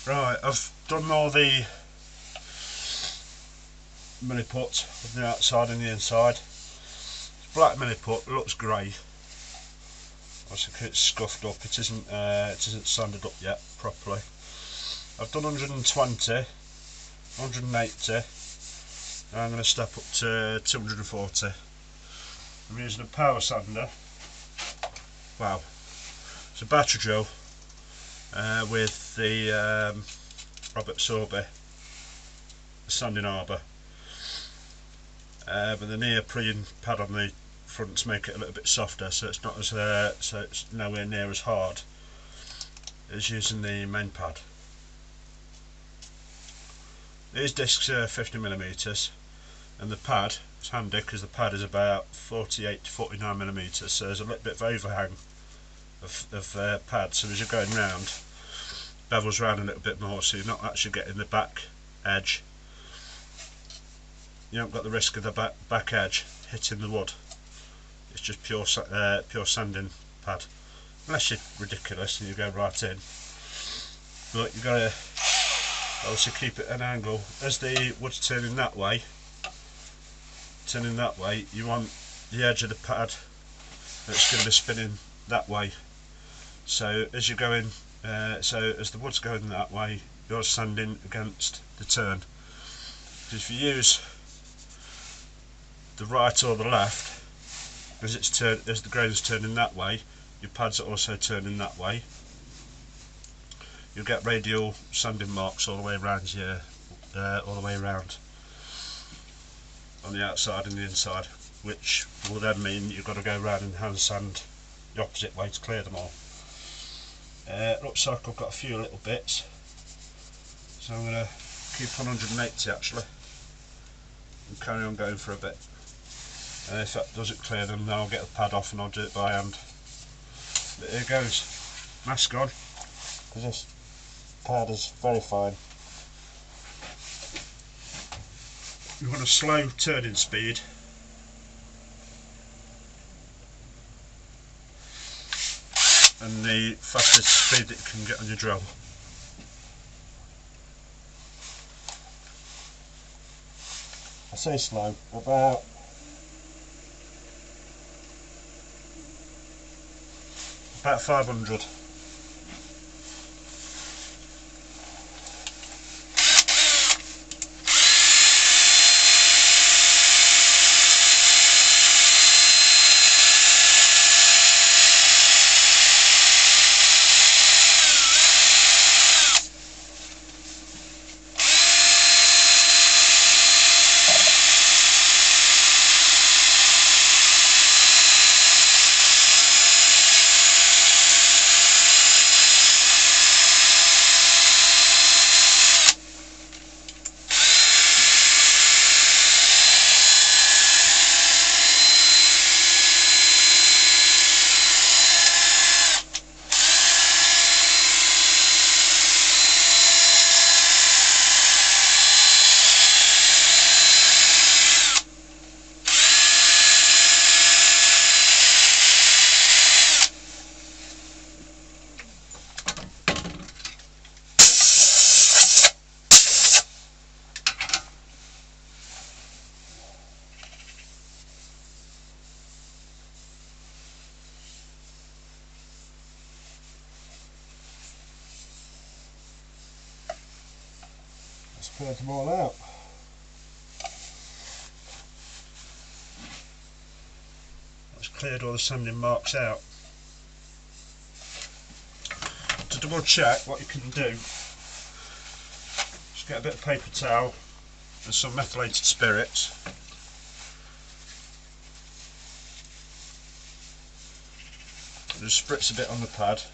Right, I've done all the mini put on the outside and the inside. It's black mini put, looks grey. Obviously it's scuffed up, it isn't sanded up yet properly. I've done 120, 180, and I'm going to step up to 240. I'm using a power sander. Wow, it's a battery drill with the Robert Sorby sanding arbor, with the neoprene pad on the front to make it a little bit softer, so it's not as so it's nowhere near as hard as using the main pad. These discs are 50mm, and the pad is handy because the pad is about 48 to 49mm, so there's a little bit of overhang of pad, so as you're going round, bevels round a little bit more, so you're not actually getting the back edge. You haven't got the risk of the back edge hitting the wood. It's just pure sanding pad, unless you're ridiculous and you go right in. But you've got to obviously keep it at an angle. As the wood's turning that way, you want the edge of the pad that's going to be spinning that way. So as you're going, so as the wood's going that way, you're sanding against the turn. Because if you use the right or the left, as the grain's turning that way, your pads are also turning that way. You'll get radial sanding marks all the way around on the outside and the inside, which will then mean you've got to go around and hand sand the opposite way to clear them all. Looks like I've got a few little bits, so I'm going to keep on 180 actually and carry on going for a bit. And if that doesn't clear them, then I'll get the pad off and I'll do it by hand. But here goes, mask on, because this pad is very fine. You want a slow turning speed, and the fastest speed that you can get on your drill. I say slow, about 500. Cleared them all out. That's cleared all the sanding marks out. To double check, what you can do, just get a bit of paper towel and some methylated spirits. And just spritz a bit on the pad.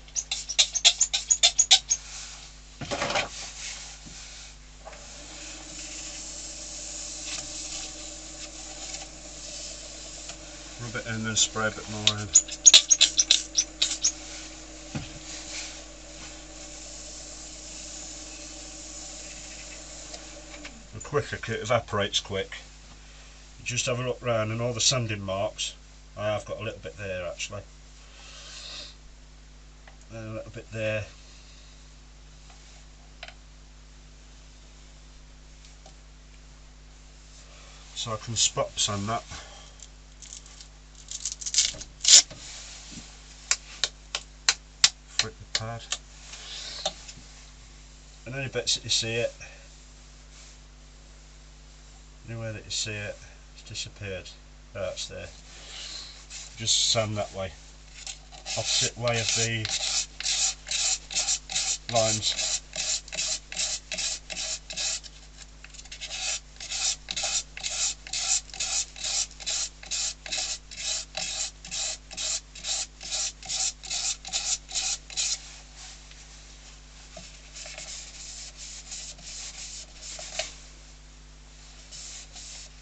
Rub it in and then spray a bit more in. And quicker, it evaporates quick. You just have a look round and all the sanding marks, I have got a little bit there actually. And a little bit there. so I can spot sand that. Flick the pad, and any bits that you see it, anywhere that you see it, it's disappeared. That's there. Just sand that way, opposite way of the lines.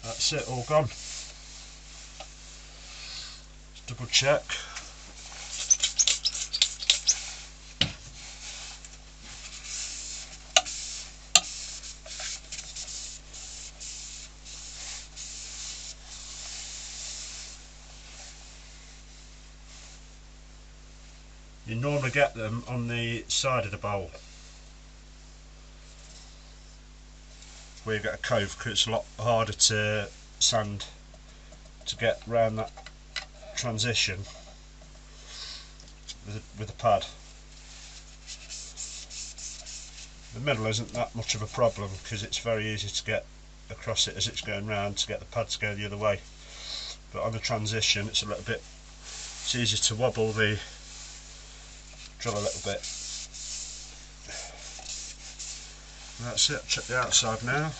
That's it, all gone. Just double check. You normally get them on the side of the bowl where you've got a cove, because it's a lot harder to sand to get round that transition with a pad. The middle isn't that much of a problem because it's very easy to get across it as it's going round to get the pad to go the other way, but on the transition it's a little bit, it's easy to wobble the drill a little bit. That's it, check the outside now.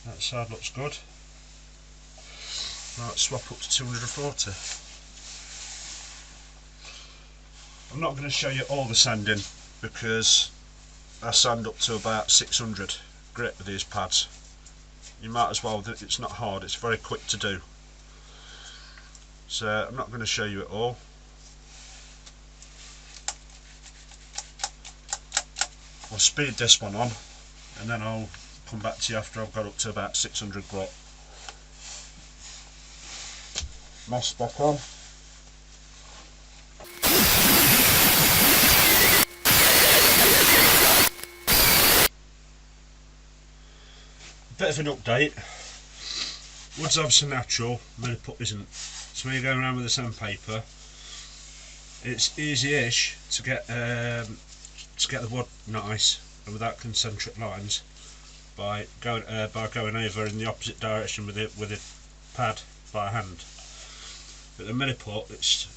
That side looks good. Right, swap up to 240. I'm not going to show you all the sanding because I sand up to about 600 grit with these pads. You might as well, it's not hard, it's very quick to do. So I'm not going to show you it all. I'll speed this one on and then I'll come back to you after I've got up to about 600 grit. Mask back on. Bit of an update. Wood's obviously natural, milliput isn't. So when you're going around with the sandpaper, it's easy-ish to get the wood nice and without concentric lines by going over in the opposite direction with a pad by hand. But the milliput, it's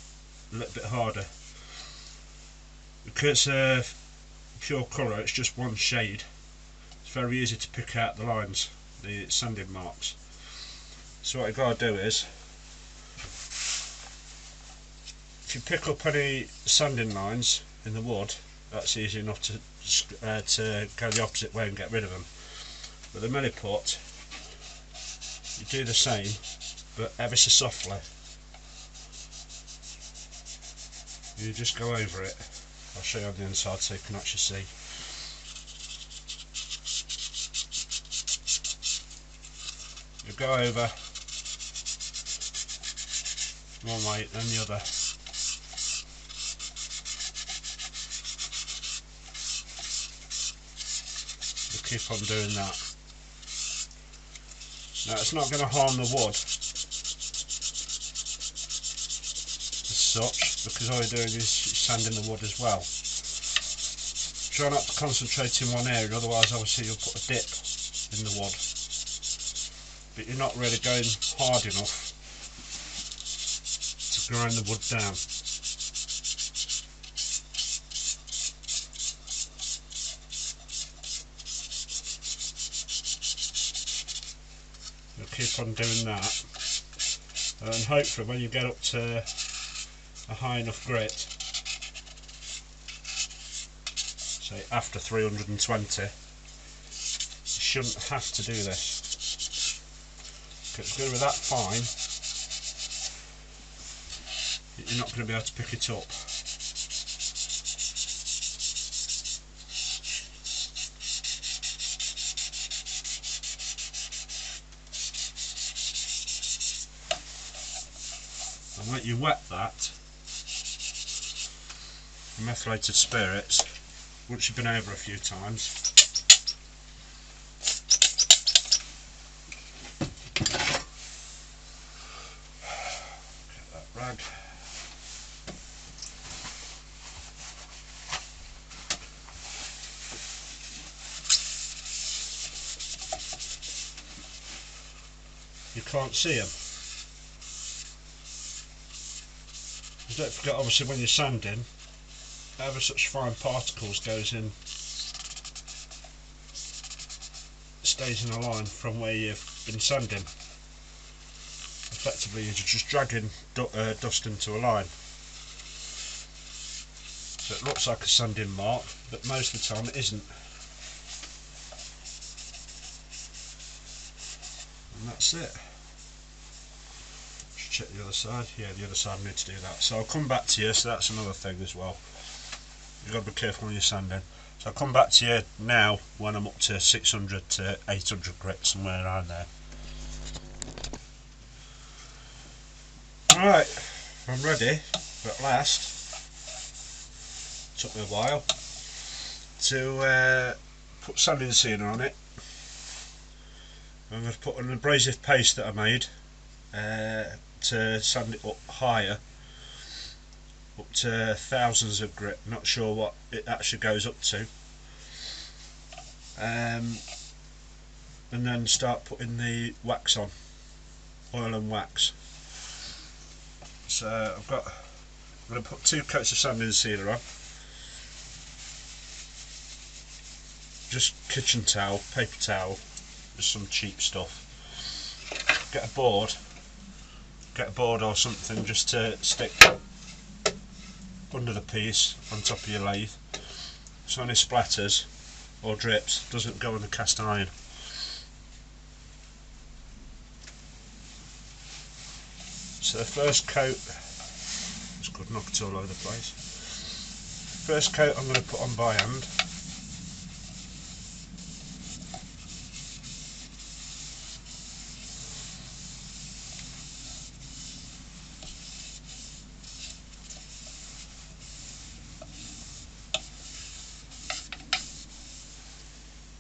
a little bit harder because pure colour. It's just one shade. It's very easy to pick out the lines, the sanding marks. So what you've got to do is, if you pick up any sanding lines in the wood, that's easy enough to go the opposite way and get rid of them. But the milliput, you do the same, but ever so softly. You just go over it. I'll show you on the inside so you can actually see. You go over one way then the other. You keep on doing that. Now it's not going to harm the wood as such, because all you're doing is sanding the wood as well. Try not to concentrate in one area, otherwise obviously you'll put a dip in the wood. But you're not really going hard enough to grind the wood down. You'll keep on doing that, and hopefully when you get up to a high enough grit, say after 320, you shouldn't have to do this. It's going to be that fine that you're not going to be able to pick it up. you wet that with methylated spirits once you've been over a few times. Get that rag. You can't see them. Don't forget, obviously, when you're sanding, ever such fine particles goes in, stays in a line from where you've been sanding. Effectively, you're just dragging dust into a line. So it looks like a sanding mark, but most of the time it isn't. And that's it. Just check the other side. Yeah, the other side needs to do that. So I'll come back to you. So that's another thing as well. You've got to be careful when you're sanding. So I'll come back to you now when I'm up to 600 to 800 grit, somewhere around there. Alright, I'm ready, at last. Took me a while to put sanding sealer on it. I'm going to put an abrasive paste that I made to sand it up higher, up to thousands of grit. Not sure what it actually goes up to, and then start putting the wax on, oil and wax. So I'm going to put 2 coats of sanding sealer on. Just kitchen towel, paper towel, just some cheap stuff. Get a board or something just to stick under the piece on top of your lathe, so any splatters or drips doesn't go on the cast iron. So the first coat, it's good, knock it all over the place. First coat I'm going to put on by hand.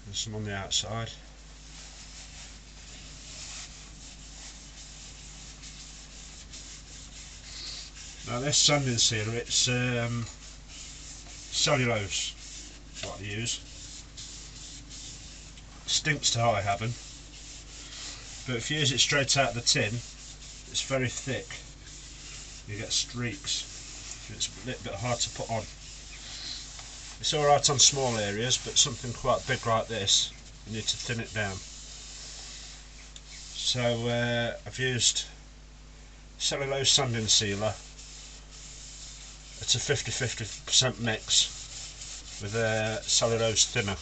There's some on the outside. Now this sanding sealer, it's cellulose, what I use. Stinks to high heaven, but if you use it straight out of the tin, it's very thick. You get streaks. It's a little bit hard to put on. It's alright on small areas, but something quite big like this, you need to thin it down. So I've used cellulose sanding sealer. It's a 50-50% mix with a cellulose thinner.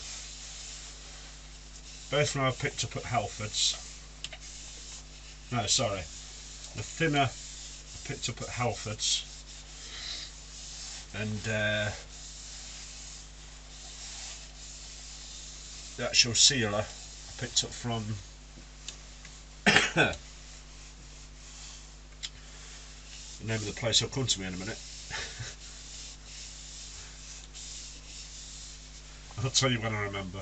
Both of them I've picked up at Halfords. No, sorry. The thinner I picked up at Halfords, and the actual sealer I picked up from the name of the place will come to me in a minute. I'll tell you when I remember.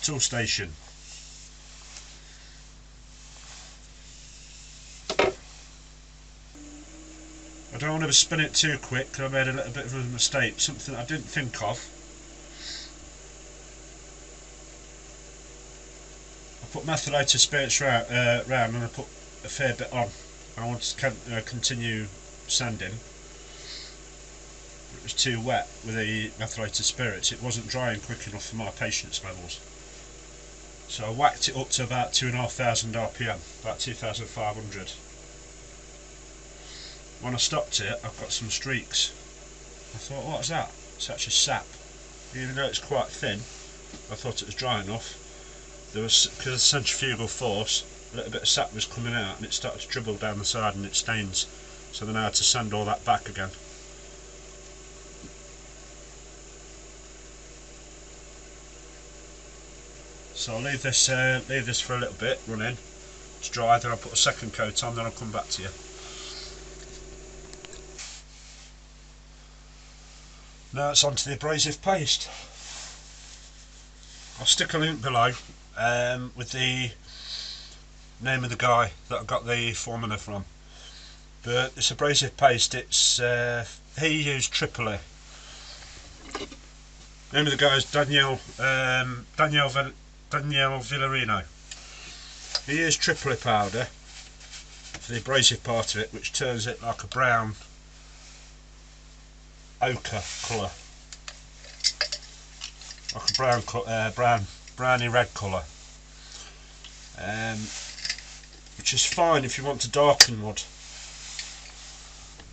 Tool station. I don't want to spin it too quick because I made a little bit of a mistake, something I didn't think of. I put methylated spirits round and I put a fair bit on. I wanted to continue sanding. It was too wet with the methylated spirits. It wasn't drying quick enough for my patience levels. So I whacked it up to about 2,500 RPM, about 2,500. When I stopped it, I've got some streaks. I thought, what's that? It's actually sap. Even though it's quite thin, I thought it was dry enough. There was, because of the centrifugal force, a little bit of sap was coming out and it started to dribble down the side and it stains. So then I had to sand all that back again. So I'll leave this for a little bit running, to dry, then I'll put a second coat on, then I'll come back to you. Now it's onto the abrasive paste. I'll stick a link below with the name of the guy that I got the formula from. But this abrasive paste, it's he used Tripoli. Name of the guy is Daniel Vilarino. He used Tripoli powder for the abrasive part of it, which turns it like a brown ochre colour, like a browny red colour, which is fine if you want to darken wood,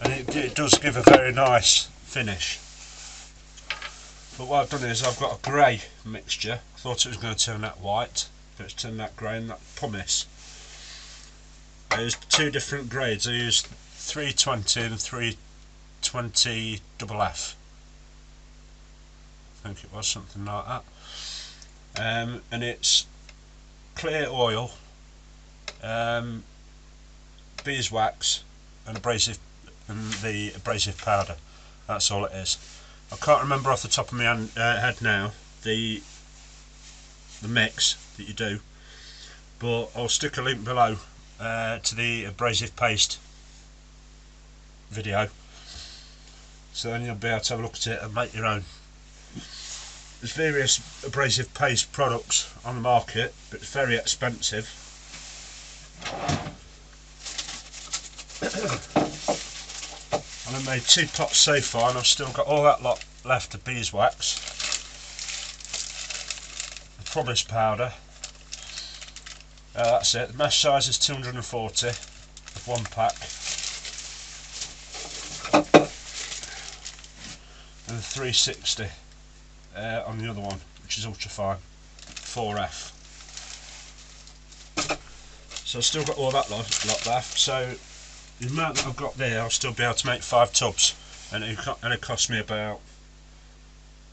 and it does give a very nice finish. But what I've done is I've got a grey mixture. I thought it was going to turn that white, but it's turned that grey and that pumice. I used two different grades. I used 320 and 320 double F. I think it was something like that. And it's clear oil, beeswax, and the abrasive powder. That's all it is. I can't remember off the top of my head now the mix that you do, but I'll stick a link below to the abrasive paste video, so then you'll be able to have a look at it and make your own. There's various abrasive paste products on the market, but it's very expensive. And I made 2 pots so far, and I've still got all that lot left of beeswax, the pumice powder. That's it. The mesh size is 240 of 1 pack, and the 360 on the other one, which is ultra fine, 4F. So I've still got all that lot left. So the amount that I've got there, I'll still be able to make 5 tubs, and it cost me about,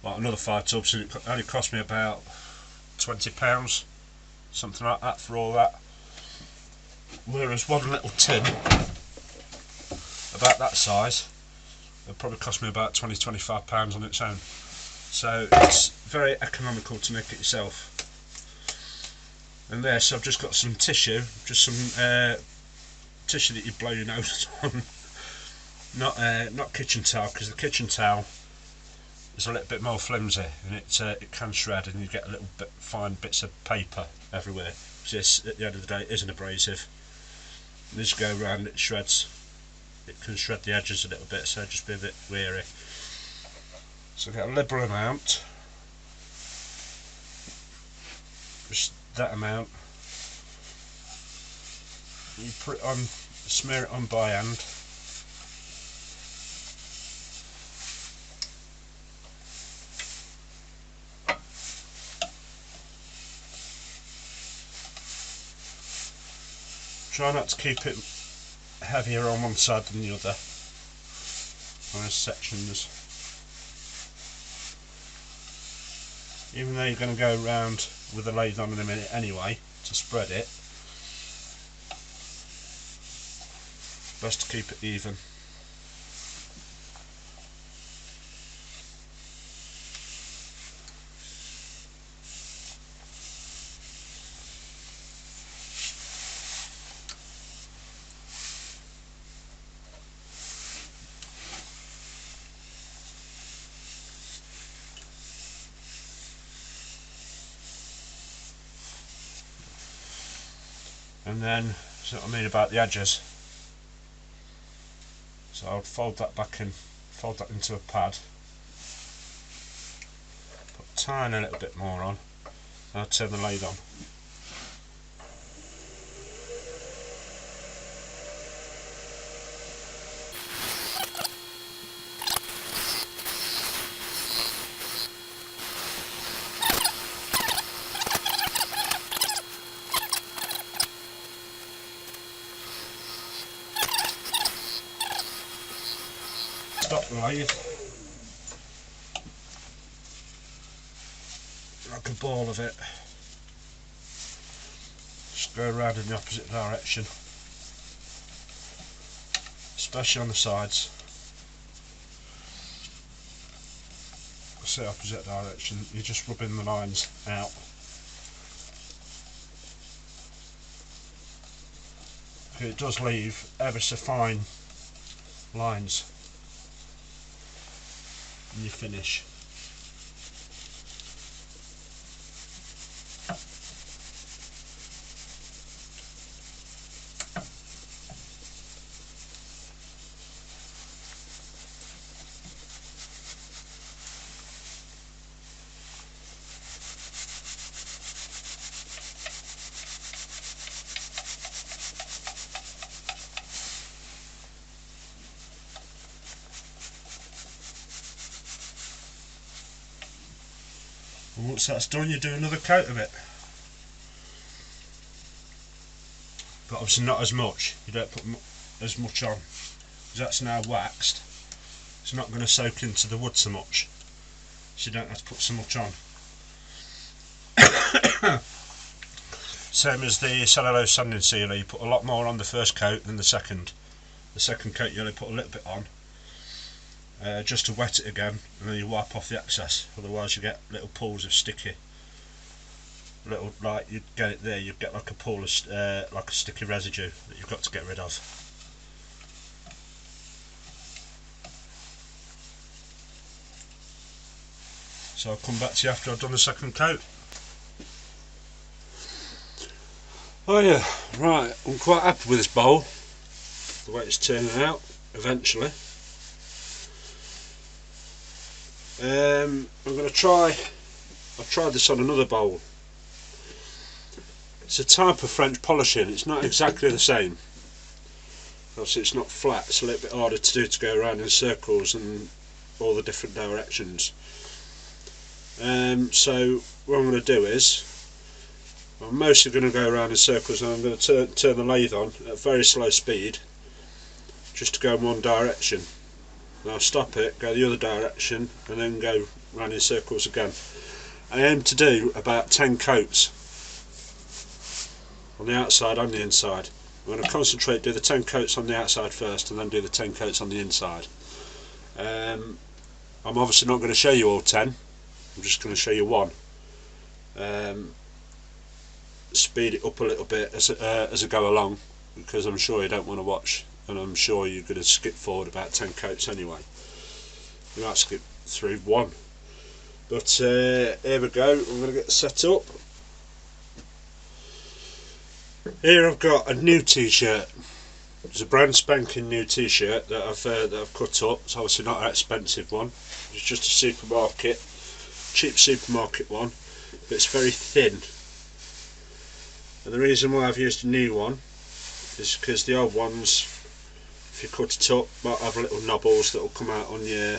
well, another 5 tubs, and it only cost me about £20, something like that, for all that. Whereas one little tin about that size, it'll probably cost me about £20–25 on its own. So it's very economical to make it yourself. And there, so I've just got some tissue, just some tissue that you blow your nose on. Not kitchen towel, because the kitchen towel is a little bit more flimsy, and it can shred, and you get a little bit fine bits of paper everywhere. So this, at the end of the day, is an abrasive. And as you go around, it shreds. It can shred the edges a little bit, so just be a bit wary. So get a liberal amount, just that amount. You put it on, smear it on by hand. Try not to keep it heavier on one side than the other on those sections. Even though you're going to go around with the lathe on in a minute anyway to spread it, best to keep it even. And then, see what I mean about the edges. So I'll fold that back in, fold that into a pad, put a tiny little bit more on, and I'll turn the lathe on. Stop the lathe, like a ball of it. Just go around in the opposite direction, especially on the sides. See, opposite direction, you're just rubbing the lines out. It does leave ever so fine lines in your finish. And once that's done, you do another coat of it, but obviously not as much. You don't put as much on, because that's now waxed. It's not going to soak into the wood so much, so you don't have to put so much on. Same as the cellulose sanding sealer, you put a lot more on the first coat than the second. The second coat you only put a little bit on, just to wet it again, and then you wipe off the excess, otherwise you get little pools of sticky, little, like you'd get it there, you'd get like a pool of like a sticky residue that you've got to get rid of. So I'll come back to you after I've done the second coat. Oh yeah, right, I'm quite happy with this bowl, the way it's turning out eventually. I'm going to try, I've tried this on another bowl. It's a type of French polishing, it's not exactly the same. Obviously it's not flat, it's a little bit harder to do, to go around in circles and all the different directions. So what I'm going to do is, I'm mostly going to go around in circles, and I'm going to turn the lathe on at very slow speed, just to go in one direction. Then I'll stop it, go the other direction, and then go round in circles again. I aim to do about 10 coats on the outside and the inside. I'm going to concentrate, do the 10 coats on the outside first, and then do the 10 coats on the inside. I'm obviously not going to show you all 10, I'm just going to show you one. Speed it up a little bit as I go along, because I'm sure you don't want to watch, and I'm sure you're going to skip forward about 10 coats anyway. You might skip through one, but here we go. I'm going to get set up. Here I've got a new t-shirt. It's a brand spanking new t-shirt that I've cut up. It's obviously not an expensive one, it's just a supermarket, cheap supermarket one, but it's very thin. And the reason why I've used a new one is because the old ones, if you cut it up, might have little knobbles that will come out on your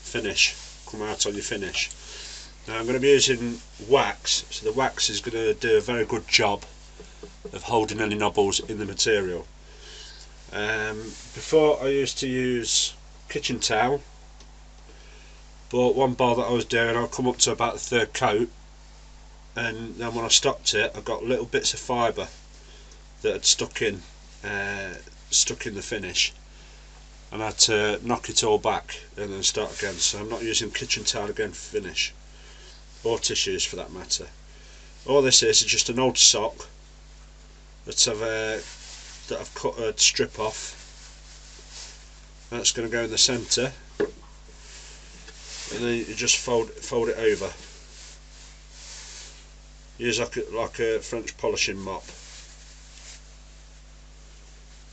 finish. Now I'm going to be using wax, so the wax is going to do a very good job of holding any knobbles in the material. Before I used to use kitchen towel, but one bar that I was doing, I'll come up to about the third coat, and then when I stopped it, I got little bits of fibre that had stuck in the finish, and I had to knock it all back and then start again. So I'm not using kitchen towel again for finish, or tissues for that matter. All this is just an old sock that I've cut a strip off. That's going to go in the centre, and then you just fold it over. Use like a French polishing mop.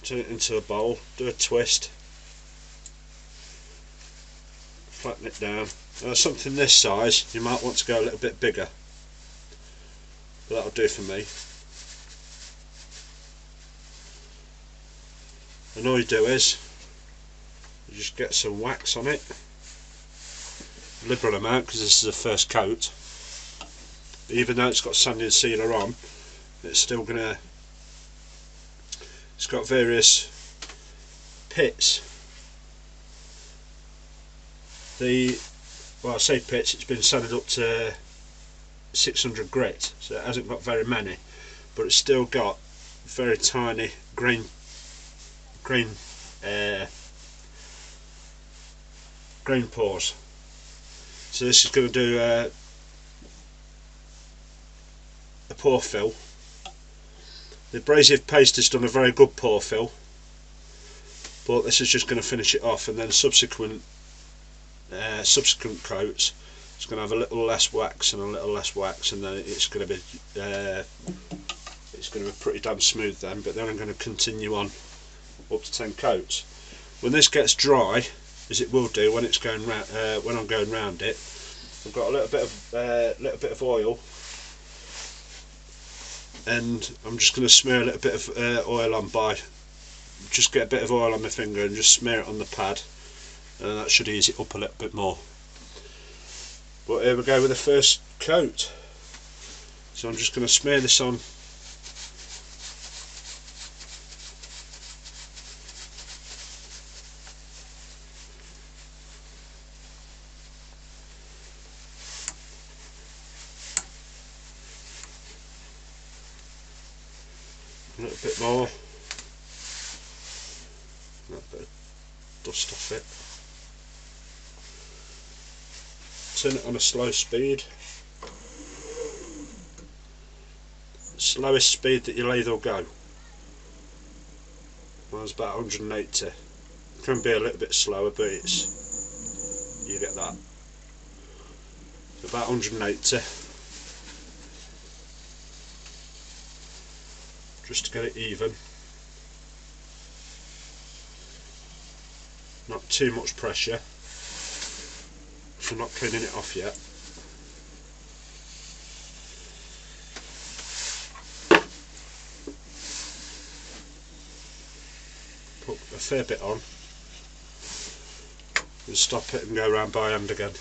Turn it into a bowl, do a twist, flatten it down. Now something this size, you might want to go a little bit bigger, but that'll do for me. And all you do is, you just get some wax on it, liberal amount, because this is the first coat. Even though it's got sanding sealer on, it's still gonna, it's got various pits. Well, I say pits, it's been sanded up to 600 grit, so it hasn't got very many, but it's still got very tiny grain pores. So this is going to do a pore fill. The abrasive paste has done a very good pore fill, but this is just going to finish it off, and then subsequent coats it's going to have a little less wax and a little less wax, and then it's going to be pretty damn smooth then. But then I'm going to continue on up to 10 coats. When this gets dry, as it will do when it's going round, when I'm going round it, I've got a little bit of oil, and I'm just going to smear a little bit of oil on just get a bit of oil on my finger and just smear it on the pad, and that should ease it up a little bit more. But here we go with the first coat. So I'm just going to smear this on. A little bit more. A little bit of dust off it. Turn it on a slow speed. Slowest speed that your lathe will go. Mine's about 180. It can be a little bit slower, but you get that. About 180. Just to get it even. Not too much pressure, so I'm not cleaning it off yet. Put a fair bit on and stop it and go around by hand again.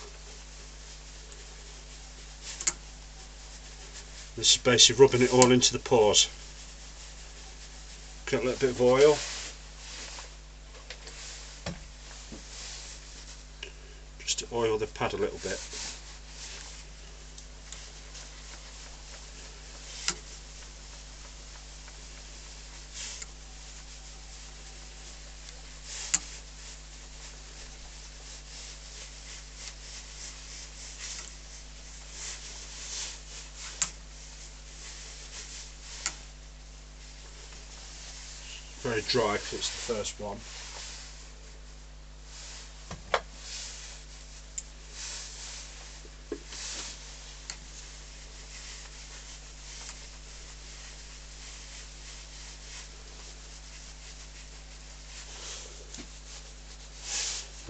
This is basically rubbing it all into the pores. Get a little bit of oil. Just to oil the pad a little bit. Very dry because it's the first one.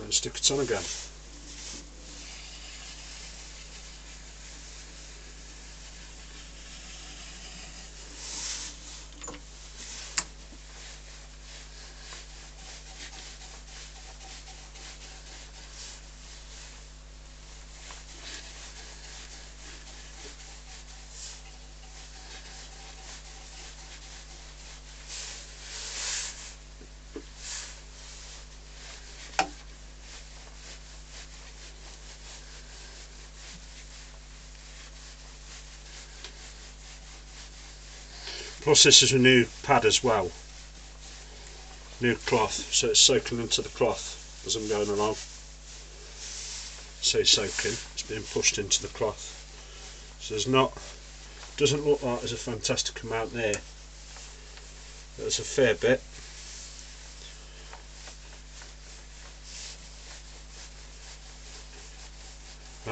And stick it on again. Plus this is a new pad as well, new cloth, so it's soaking into the cloth as I'm going along. Say soaking, it's being pushed into the cloth. So doesn't look like there's a fantastic amount there. There's a fair bit.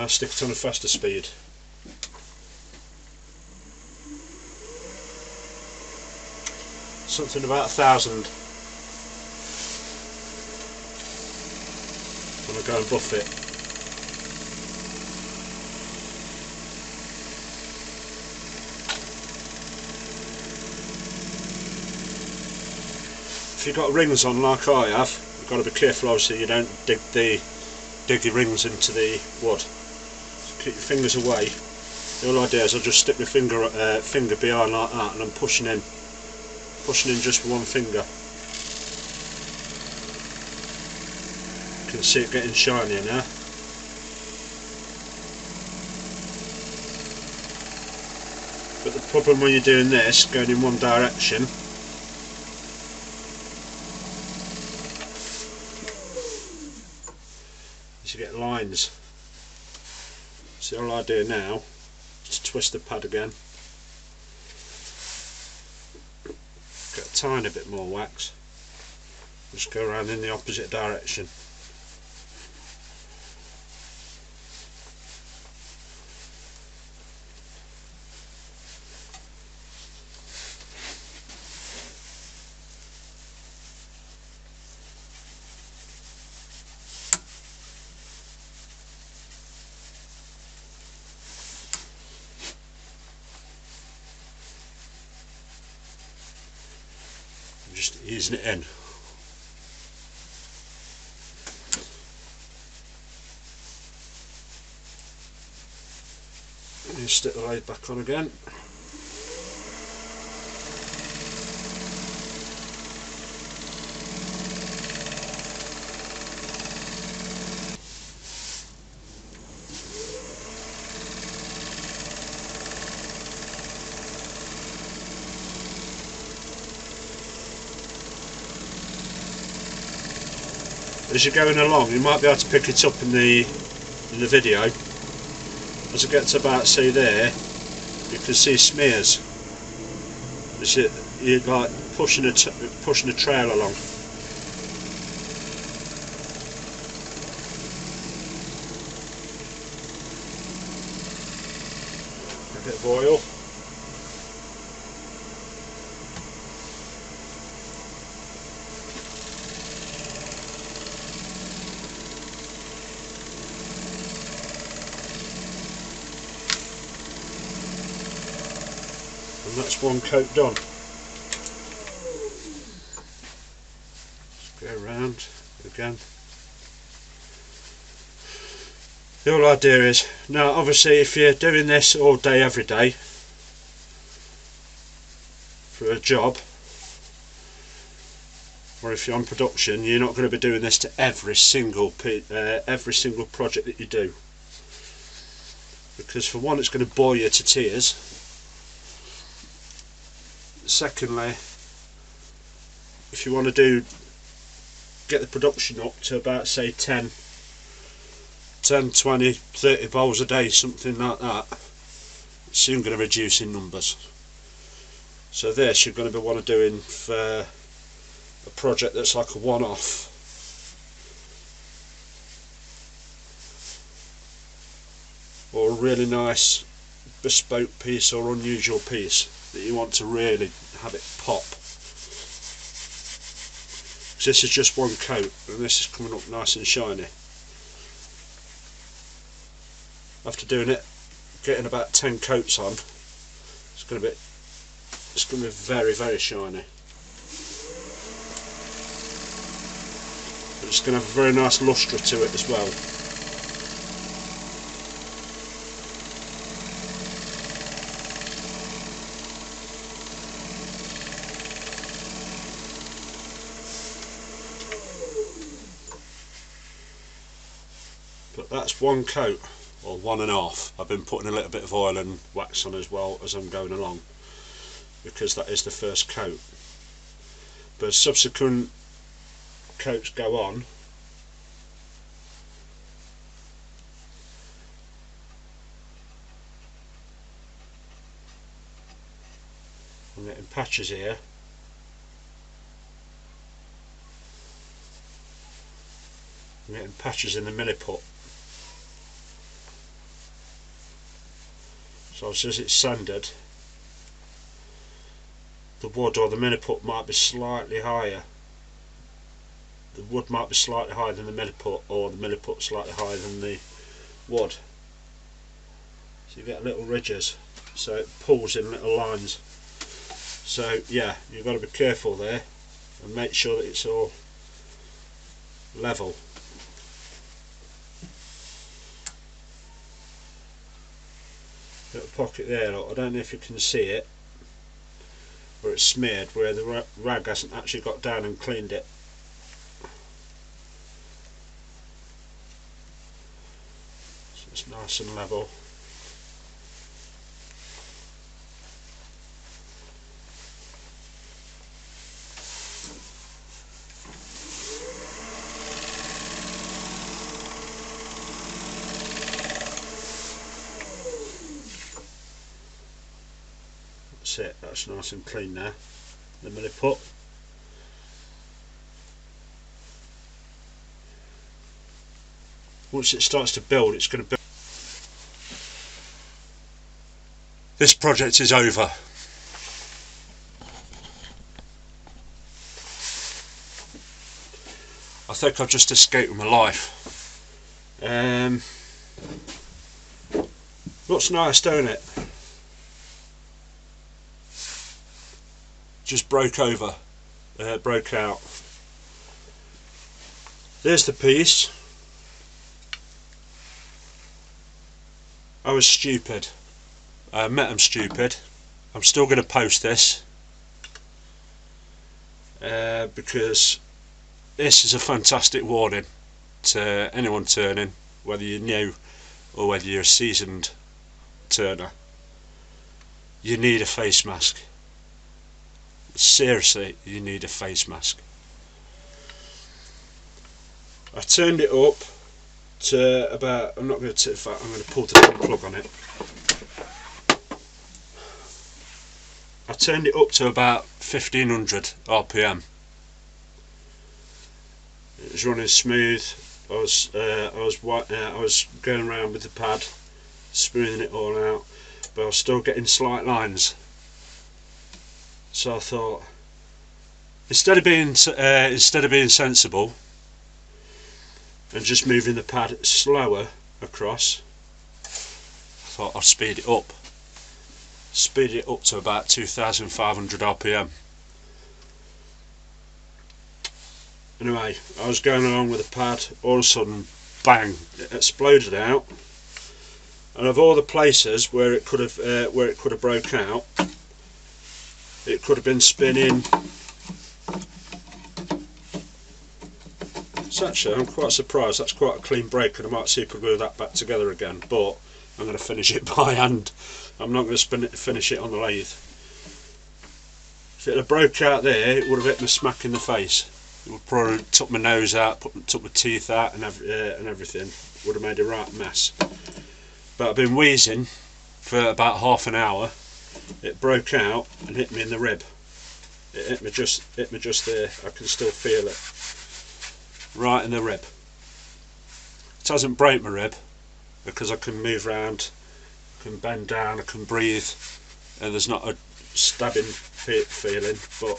I'll stick it on a faster speed. Something about 1,000. I'm going to go and buff it. If you've got rings on like I have, you've got to be careful obviously you don't dig your rings into the wood. So keep your fingers away. The whole idea is I'll just stick my finger behind like that, and I'm pushing in just with one finger. You can see it getting shinier now. But the problem when you're doing this, going in one direction, is you get lines. So all I do now is twist the pad again, get a tiny bit more wax, just go around in the opposite direction. Just easing it in. And you stick the lathe back on again. As you're going along, you might be able to pick it up in the video. As I get to about, say there, you can see smears. As you're like pushing a trail along. A bit of oil. And that's one coat done. Just go around again. The whole idea is, now obviously if you're doing this all day every day for a job, or if you're on production, you're not going to be doing this to every single project that you do, because for one it's going to bore you to tears. Secondly, if you want to get the production up to about say 10, 20, 30 bowls a day, something like that, it's soon going to reduce in numbers. So this you're going to be want to doing for a project that's like a one-off. Or a really nice bespoke piece or unusual piece that you want to really have it pop. This is just one coat and this is coming up nice and shiny. After doing it, getting about 10 coats on, it's going to be very, very shiny. But it's going to have a very nice lustre to it as well. But that's one coat, or one and a half. I've been putting a little bit of oil and wax on as well as I'm going along, because that is the first coat. But as subsequent coats go on, I'm getting patches here. I'm getting patches in the milliput. So as it's sanded, the wood or the milliput might be slightly higher. The wood might be slightly higher than the milliput, or the milliput slightly higher than the wood. So you get little ridges, so it pulls in little lines. So yeah, you've got to be careful there and make sure that it's all level. Little pocket there, look, I don't know if you can see it, where it's smeared, where the rag hasn't actually got down and cleaned it. So it's nice and level. That's it, that's nice and clean now. The milli put. Once it starts to build, it's going to build. This project is over. I think I've just escaped with my life. Looks nice, don't it? Just broke over, broke out. There's the piece. I was stupid. I admit I'm stupid. I'm still going to post this because this is a fantastic warning to anyone turning, whether you're new or whether you're a seasoned turner. You need a face mask. Seriously, you need a face mask. I turned it up to about, I'm not going to, in fact I'm going to pull the plug on it. I turned it up to about 1500 RPM. It was running smooth. I was going around with the pad, smoothing it all out, but I was still getting slight lines. So I thought, instead of being sensible and just moving the pad slower across, I thought I'll speed it up. Speed it up to about 2500 RPM. Anyway, I was going along with the pad, all of a sudden, bang! It exploded out, and of all the places where it could have broke out, it could have been spinning. So actually, I'm quite surprised. That's quite a clean break, and I might super glue that back together again. But I'm going to finish it by hand. I'm not going to finish it on the lathe. If it had broke out there, it would have hit me smack in the face. It would probably took my nose out, took my teeth out, and everything. Would have made a right mess. But I've been wheezing for about half an hour. It broke out and hit me in the rib. It hit me just there. I can still feel it, right in the rib. It hasn't broke my rib because I can move around, I can bend down, I can breathe, and there's not a stabbing feeling. But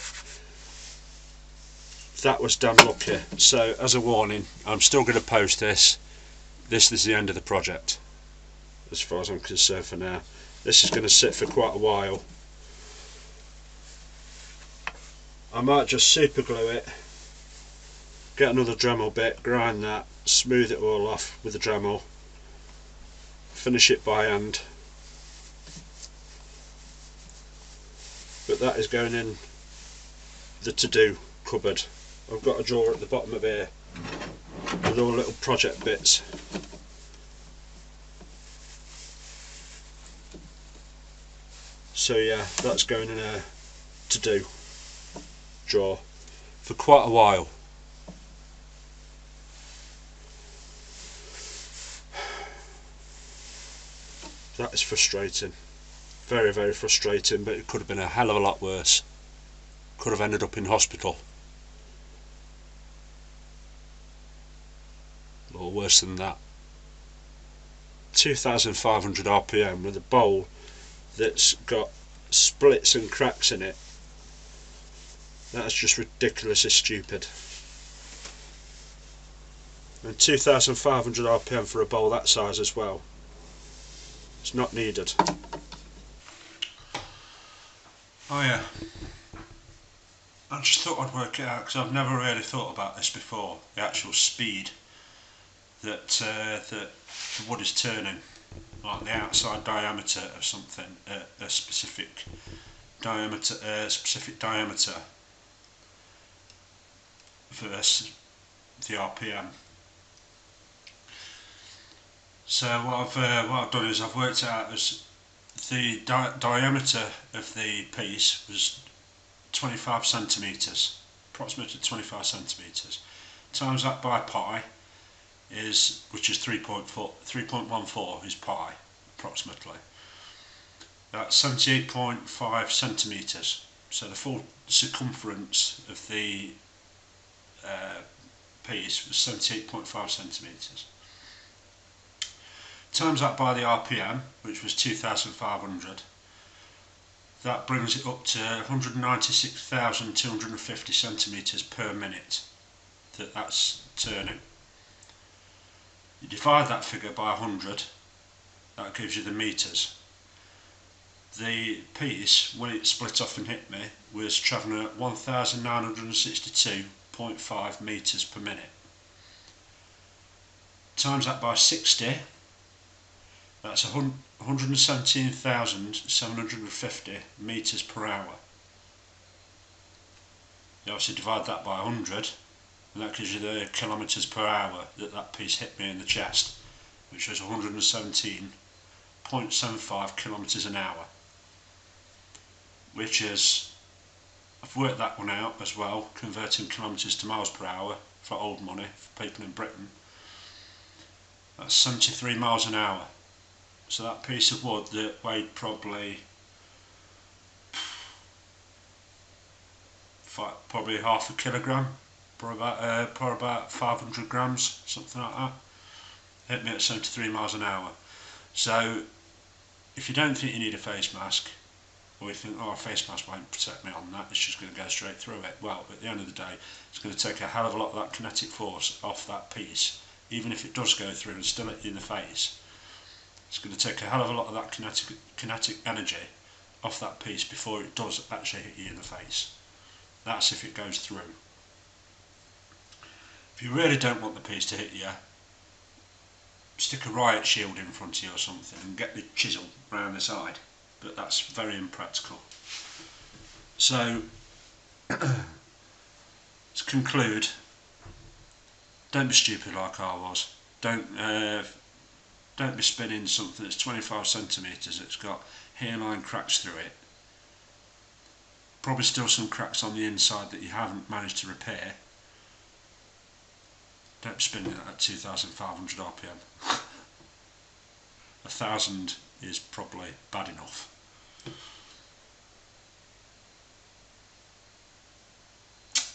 that was damn lucky. So as a warning, I'm still going to post this. This is the end of the project, as far as I'm concerned for now. This is going to sit for quite a while. I might just super glue it, get another Dremel bit, grind that, smooth it all off with the Dremel, finish it by hand. But that is going in the to-do cupboard. I've got a drawer at the bottom of here with all little project bits. So yeah, that's going in a to-do drawer for quite a while. That is frustrating. Very, very frustrating, but it could have been a hell of a lot worse. Could have ended up in hospital. Or worse than that. 2500 RPM with a bowl that's got splits and cracks in it. That's just ridiculously stupid. And 2500 RPM for a bowl that size as well. It's not needed. Oh yeah, I just thought I'd work it out because I've never really thought about this before. The actual speed that the wood is turning, like the outside diameter of something, a specific diameter, versus the RPM. So what I've done is I've worked it out as the diameter of the piece was 25 centimetres, approximately 25 centimetres. Times that by pi which is 3.14 is pi, approximately. That's 78.5 centimetres. So the full circumference of the piece was 78.5 centimetres. Times that by the RPM, which was 2,500, that brings it up to 196,250 centimetres per minute that's turning. You divide that figure by 100, that gives you the metres. The piece, when it split off and hit me, was travelling at 1,962.5 metres per minute. Times that by 60, that's 117,750 metres per hour. You obviously divide that by 100, and that gives you the kilometres per hour that piece hit me in the chest, which was 117.75 kilometres an hour. Which is, I've worked that one out as well, converting kilometres to miles per hour for old money for people in Britain. That's 73 miles an hour. So that piece of wood that weighed probably half a kilogram, probably about 500 grams, something like that, hit me at 73 miles an hour. So if you don't think you need a face mask, or you think, oh, a face mask won't protect me on that, it's just going to go straight through it. Well, at the end of the day, it's going to take a hell of a lot of that kinetic force off that piece. Even if it does go through and still hit you in the face, it's going to take a hell of a lot of that kinetic energy off that piece before it does actually hit you in the face. That's if it goes through. If you really don't want the piece to hit you, stick a riot shield in front of you or something and get the chisel round the side. But that's very impractical. So, to conclude, don't be stupid like I was. Don't be spinning something that's 25 centimetres that's got hairline cracks through it. Probably still some cracks on the inside that you haven't managed to repair. Don't be spinning it at 2,500 RPM. 1,000 is probably bad enough.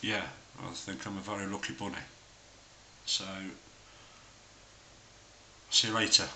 Yeah, I think I'm a very lucky bunny. So, see you later.